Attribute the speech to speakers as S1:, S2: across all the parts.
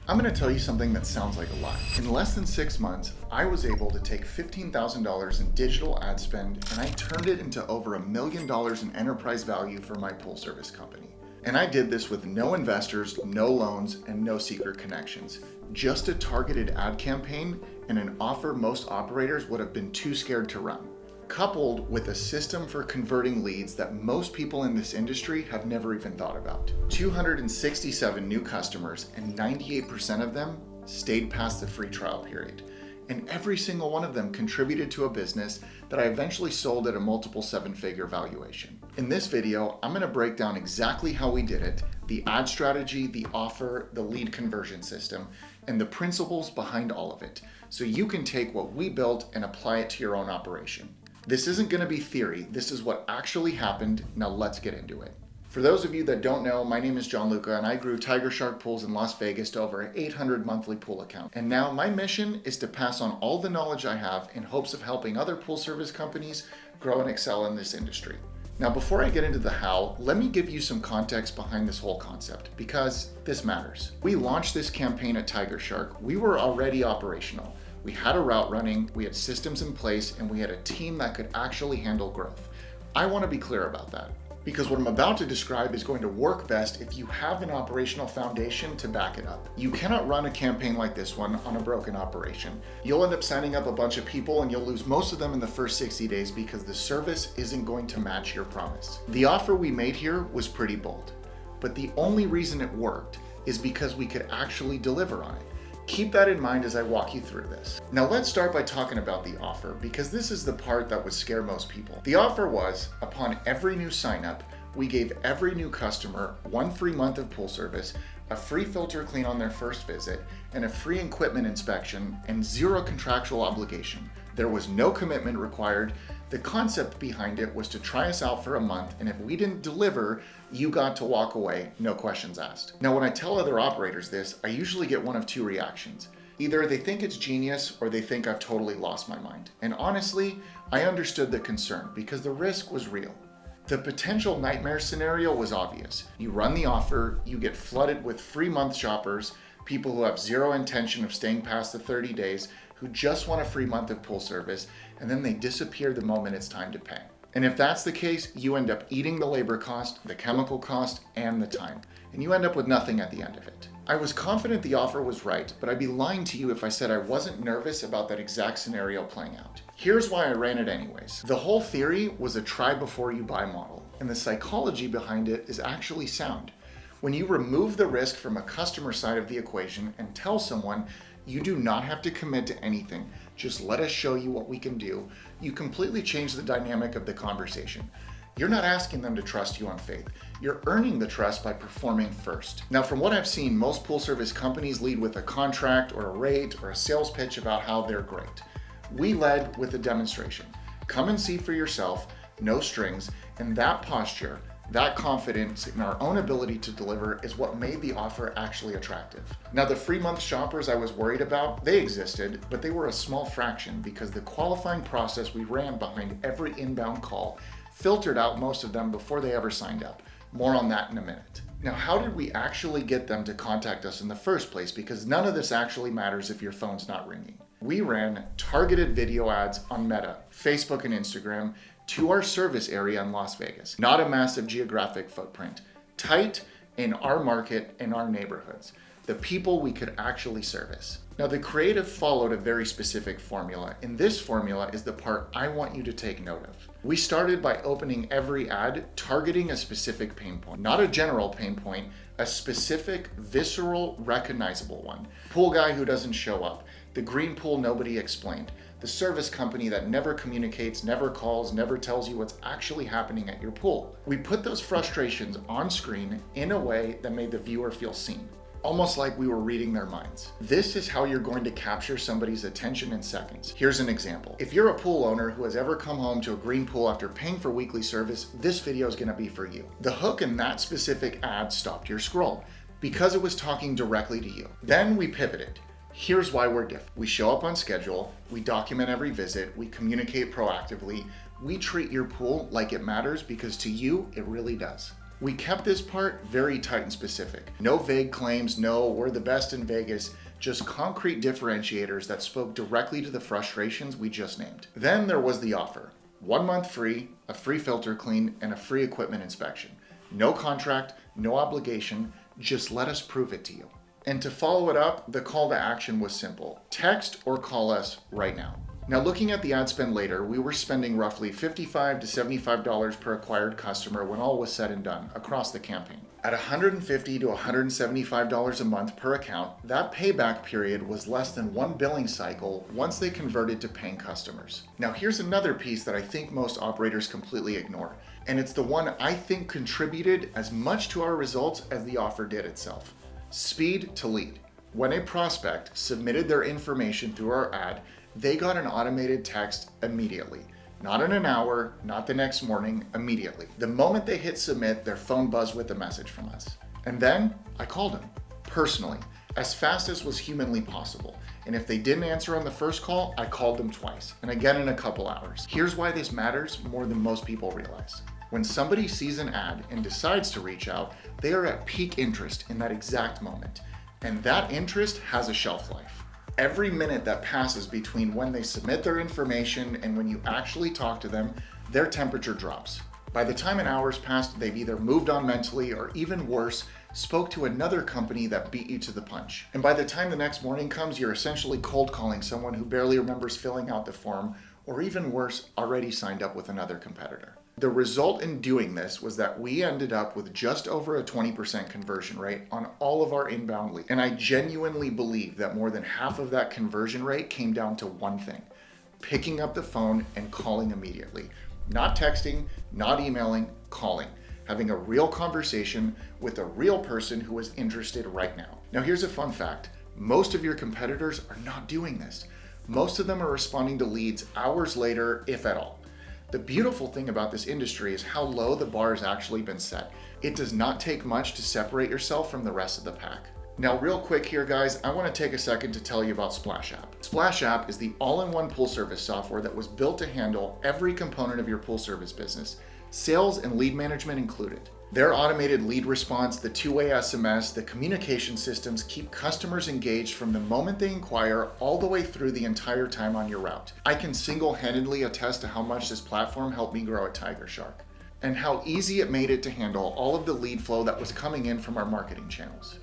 S1: I'm going to tell you something that sounds like a lie. In less than 6 months, I was able to take $15,000 in digital ad spend and I turned it into over $1 million in enterprise value for my pool service company. And I did this with no investors, no loans, and no secret connections. Just a targeted ad campaign and an offer most operators would have been too scared to run, coupled with a system for converting leads that most people in this industry have never even thought about. 267 new customers, and 98% of them stayed past the free trial period. And every single one of them contributed to a business that I eventually sold at a multiple 7-figure valuation. In this video, I'm going to break down exactly how we did it, the ad strategy, the offer, the lead conversion system, and the principles behind all of it, so you can take what we built and apply it to your own operation. This isn't going to be theory, this is what actually happened. Now let's get into it. For those of you that don't know, my name is John Luca and I grew Tiger Shark Pools in Las Vegas to over 800 monthly pool accounts. And now my mission is to pass on all the knowledge I have in hopes of helping other pool service companies grow and excel in this industry. Now before I get into the how, let me give you some context behind this whole concept, because this matters. We launched this campaign at Tiger Shark. We were already operational. We had a route running, we had systems in place, and we had a team that could actually handle growth. I want to be clear about that, because what I'm about to describe is going to work best if you have an operational foundation to back it up. You cannot run a campaign like this one on a broken operation. You'll end up signing up a bunch of people and you'll lose most of them in the first 60 days because the service isn't going to match your promise. The offer we made here was pretty bold, but the only reason it worked is because we could actually deliver on it. Keep that in mind as I walk you through this. Now let's start by talking about the offer, because this is the part that would scare most people. The offer was, upon every new sign up, we gave every new customer 1 free month of pool service, a free filter clean on their first visit, and a free equipment inspection, and 0 contractual obligation. There was no commitment required. The concept behind it was to try us out for a month, and if we didn't deliver, you got to walk away, no questions asked. Now, when I tell other operators this, I usually get one of 2 reactions. Either they think it's genius, or they think I've totally lost my mind. And honestly, I understood the concern because the risk was real. The potential nightmare scenario was obvious. You run the offer, you get flooded with free month shoppers, people who have 0 intention of staying past the 30 days, who just want a free month of pool service, and then they disappear the moment it's time to pay. And if that's the case, you end up eating the labor cost, the chemical cost, and the time, and you end up with nothing at the end of it. I was confident the offer was right, but I'd be lying to you if I said I wasn't nervous about that exact scenario playing out. Here's why I ran it anyways. The whole theory was a try before you buy model, and the psychology behind it is actually sound. When you remove the risk from a customer side of the equation and tell someone, you do not have to commit to anything, just let us show you what we can do, you completely change the dynamic of the conversation. You're not asking them to trust you on faith. You're earning the trust by performing first. Now, from what I've seen, most pool service companies lead with a contract or a rate or a sales pitch about how they're great. We led with a demonstration. Come and see for yourself, no strings, and that posture, that confidence in our own ability to deliver is what made the offer actually attractive. Now, the free month shoppers I was worried about, they existed, but they were a small fraction because the qualifying process we ran behind every inbound call filtered out most of them before they ever signed up. More on that in a minute. Now, how did we actually get them to contact us in the first place? Because none of this actually matters if your phone's not ringing. We ran targeted video ads on Meta, Facebook, and Instagram to our service area in Las Vegas. Not a massive geographic footprint. Tight in our market and our neighborhoods. The people we could actually service. Now, the creative followed a very specific formula, and this formula is the part I want you to take note of. We started by opening every ad targeting a specific pain point. Not a general pain point, a specific, visceral, recognizable one. Pool guy who doesn't show up. The green pool nobody explained. The service company that never communicates, never calls, never tells you what's actually happening at your pool. We put those frustrations on screen in a way that made the viewer feel seen. Almost like we were reading their minds. This is how you're going to capture somebody's attention in seconds. Here's an example. If you're a pool owner who has ever come home to a green pool after paying for weekly service, this video is going to be for you. The hook in that specific ad stopped your scroll because it was talking directly to you. Then we pivoted. Here's why we're different. We show up on schedule, we document every visit, we communicate proactively, we treat your pool like it matters because to you, it really does. We kept this part very tight and specific. No vague claims, no, we're the best in Vegas, just concrete differentiators that spoke directly to the frustrations we just named. Then there was the offer. 1 month free, a free filter clean, and a free equipment inspection. No contract, no obligation, just let us prove it to you. And to follow it up, the call to action was simple. Text or call us right now. Now looking at the ad spend later, we were spending roughly $55 to $75 per acquired customer when all was said and done across the campaign. At $150 to $175 a month per account, that payback period was less than one billing cycle once they converted to paying customers. Now here's another piece that I think most operators completely ignore, and it's the one I think contributed as much to our results as the offer did itself. Speed to lead. When a prospect submitted their information through our ad, they got an automated text immediately. Not in an hour, not the next morning, immediately. The moment they hit submit, their phone buzzed with a message from us. And then I called them, personally, as fast as was humanly possible. And if they didn't answer on the first call, I called them twice, and again in a couple hours. Here's why this matters more than most people realize. When somebody sees an ad and decides to reach out, they are at peak interest in that exact moment. And that interest has a shelf life. Every minute that passes between when they submit their information and when you actually talk to them, their temperature drops. By the time an hour's passed, they've either moved on mentally or even worse, spoke to another company that beat you to the punch. And by the time the next morning comes, you're essentially cold calling someone who barely remembers filling out the form, or even worse, already signed up with another competitor. The result in doing this was that we ended up with just over a 20% conversion rate on all of our inbound leads. And I genuinely believe that more than half of that conversion rate came down to one thing: picking up the phone and calling immediately. Not texting, not emailing, calling. Having a real conversation with a real person who is interested right now. Now here's a fun fact. Most of your competitors are not doing this. Most of them are responding to leads hours later, if at all. The beautiful thing about this industry is how low the bar has actually been set. It does not take much to separate yourself from the rest of the pack. Now real quick here guys, I want to take a second to tell you about Splash App. Splash App is the all-in-one pool service software that was built to handle every component of your pool service business, sales and lead management included. Their automated lead response, the two-way SMS, the communication systems keep customers engaged from the moment they inquire all the way through the entire time on your route. I can single-handedly attest to how much this platform helped me grow at Tiger Shark, and how easy it made it to handle all of the lead flow that was coming in from our marketing channels.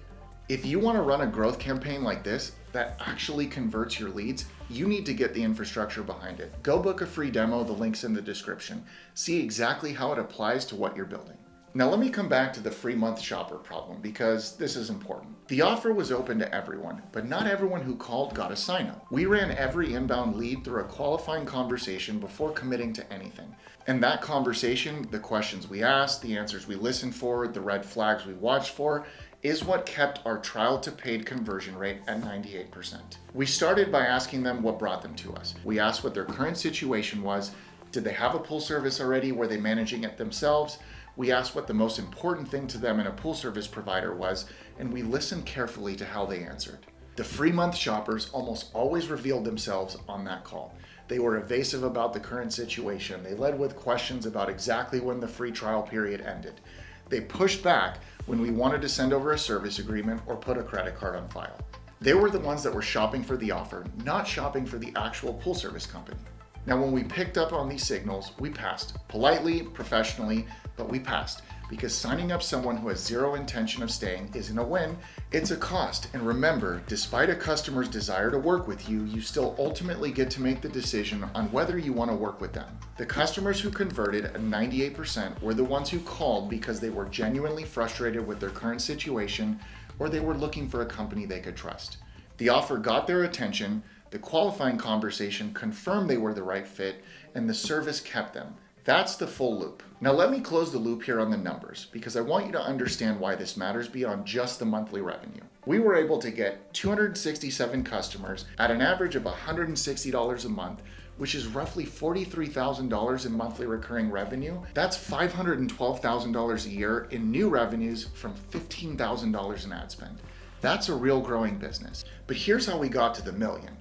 S1: If you want to run a growth campaign like this that actually converts your leads, you need to get the infrastructure behind it. Go book a free demo, the link's in the description. See exactly how it applies to what you're building. Now let me come back to the free month shopper problem because this is important. The offer was open to everyone, but not everyone who called got a sign up. We ran every inbound lead through a qualifying conversation before committing to anything. And that conversation, the questions we asked, the answers we listened for, the red flags we watched for, is what kept our trial to paid conversion rate at 98%. We started by asking them what brought them to us. We asked what their current situation was. Did they have a pool service already? Were they managing it themselves? We asked what the most important thing to them in a pool service provider was, and we listened carefully to how they answered. The free month shoppers almost always revealed themselves on that call. They were evasive about the current situation. They led with questions about exactly when the free trial period ended. They pushed back when we wanted to send over a service agreement or put a credit card on file. They were the ones that were shopping for the offer, not shopping for the actual pool service company. Now, when we picked up on these signals, we passed. Politely, professionally, but we passed. Because signing up someone who has zero intention of staying isn't a win, it's a cost. And remember, despite a customer's desire to work with you, you still ultimately get to make the decision on whether you want to work with them. The customers who converted at 98% were the ones who called because they were genuinely frustrated with their current situation, or they were looking for a company they could trust. The offer got their attention, the qualifying conversation confirmed they were the right fit, and the service kept them. That's the full loop. Now let me close the loop here on the numbers because I want you to understand why this matters beyond just the monthly revenue. We were able to get 267 customers at an average of $160 a month, which is roughly $43,000 in monthly recurring revenue. That's $512,000 a year in new revenues from $15,000 in ad spend. That's a real growing business. But here's how we got to the million.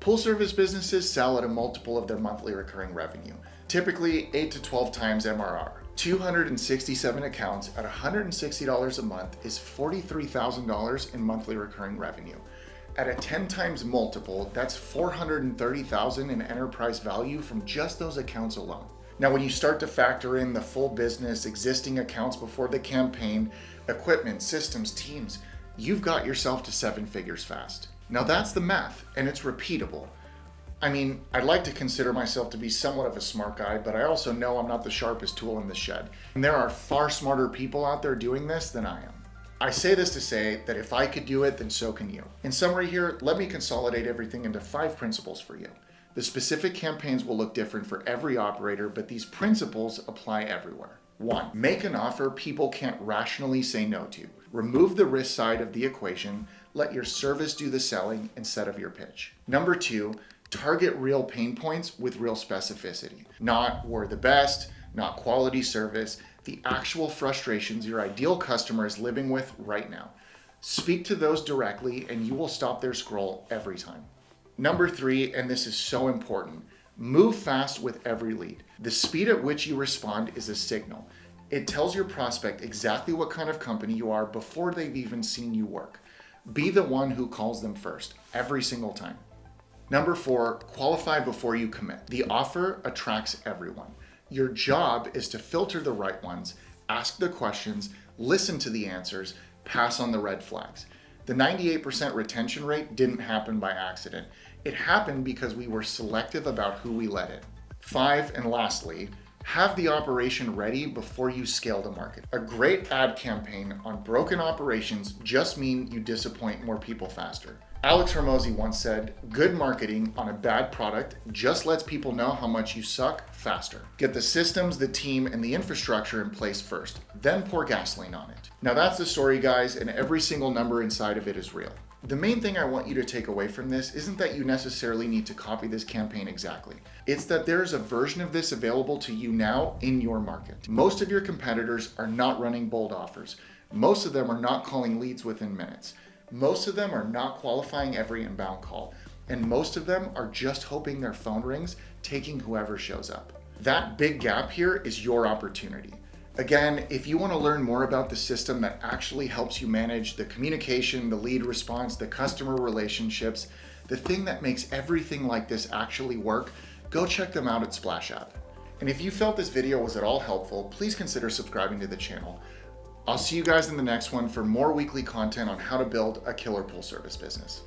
S1: Pool service businesses sell at a multiple of their monthly recurring revenue, typically 8 to 12 times MRR. 267 accounts at $160 a month is $43,000 in monthly recurring revenue. At a 10 times multiple, that's $430,000 in enterprise value from just those accounts alone. Now, when you start to factor in the full business, existing accounts before the campaign, equipment, systems, teams, you've got yourself to 7 figures fast. Now that's the math, and it's repeatable. I mean, I'd like to consider myself to be somewhat of a smart guy, but I also know I'm not the sharpest tool in the shed. And there are far smarter people out there doing this than I am. I say this to say that if I could do it, then so can you. In summary here, let me consolidate everything into 5 principles for you. The specific campaigns will look different for every operator, but these principles apply everywhere. 1. Make an offer people can't rationally say no to. Remove the risk side of the equation. Let your service do the selling instead of your pitch. Number 2, target real pain points with real specificity. Not we're the best, not quality service, the actual frustrations your ideal customer is living with right now. Speak to those directly and you will stop their scroll every time. Number 3, and this is so important, move fast with every lead. The speed at which you respond is a signal. It tells your prospect exactly what kind of company you are before they've even seen you work. Be the one who calls them first, every single time. Number 4, qualify before you commit. The offer attracts everyone. Your job is to filter the right ones, ask the questions, listen to the answers, pass on the red flags. The 98% retention rate didn't happen by accident. It happened because we were selective about who we let in. 5, and lastly, have the operation ready before you scale to market. A great ad campaign on broken operations just means you disappoint more people faster. Alex Hormozi once said, good marketing on a bad product just lets people know how much you suck faster. Get the systems, the team, and the infrastructure in place first, then pour gasoline on it. Now that's the story, guys, and every single number inside of it is real. The main thing I want you to take away from this isn't that you necessarily need to copy this campaign exactly. It's that there's a version of this available to you now in your market. Most of your competitors are not running bold offers. Most of them are not calling leads within minutes. Most of them are not qualifying every inbound call. And most of them are just hoping their phone rings, taking whoever shows up. That big gap here is your opportunity. Again, if you want to learn more about the system that actually helps you manage the communication, the lead response, the customer relationships, the thing that makes everything like this actually work, go check them out at Splash App. And if you felt this video was at all helpful, please consider subscribing to the channel. I'll see you guys in the next one for more weekly content on how to build a killer full service business.